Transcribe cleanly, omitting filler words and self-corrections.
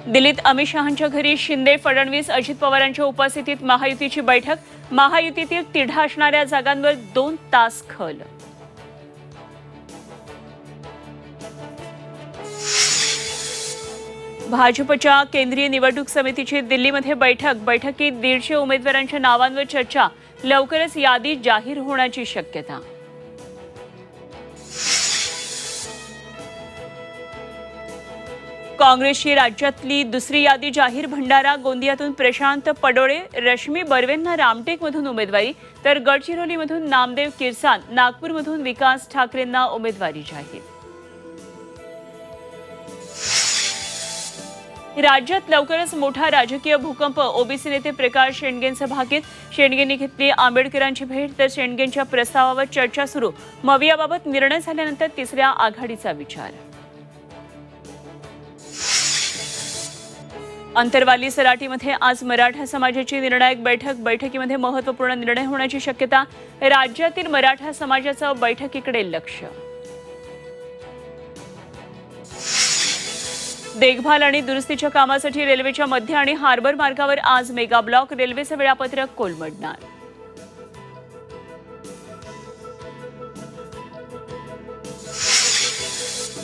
दिल्लीत अमित शहांच्या घरी शिंदे, फडणवीस, अजित पवारांच्या उपस्थितीत महायुतीची बैठक. महायुतीतील तिढा असणाऱ्या जागांवर 2 तास खल. भाजपच्या केंद्रीय निवडणूक समितीची दिल्लीमध्ये बैठकीत 150 उमेदवारांच्या नावांवर चर्चा. लवकरच यादी जाहीर होण्याची शक्यता. काँग्रेसची राज्यातली दुसरी यादी जाहीर. भंडारा गोंदियातून प्रशांत पडोळे, रश्मी बर्वेंना रामटेकमधून उमेदवारी, तर गडचिरोलीमधून नामदेव किरसान, नागपूरमधून विकास ठाकरेंना उमेदवारी जाहीर. राज्यात लवकरच मोठा राजकीय भूकंप. ओबीसी नेते प्रकाश शेंडगेंचं भाकीत. शेंडगेंनी घेतली आंबेडकरांची भेट, तर शेंडगेंच्या प्रस्तावावर चर्चा सुरू. मवियाबाबत निर्णय झाल्यानंतर तिसऱ्या आघाडीचा विचार. अंतरवाली सराटीमध्ये आज मराठा समाजाची निर्णायक बैठक. बैठकीमध्ये महत्त्वपूर्ण निर्णय होण्याची शक्यता. राज्यातील मराठा समाजाचं बैठकीकडे लक्ष. देखभाल आणि दुरुस्तीच्या कामासाठी रेल्वेच्या मध्य आणि हार्बर मार्गावर आज मेगा ब्लॉक. रेल्वेचं वेळापत्रक कोलमडणार.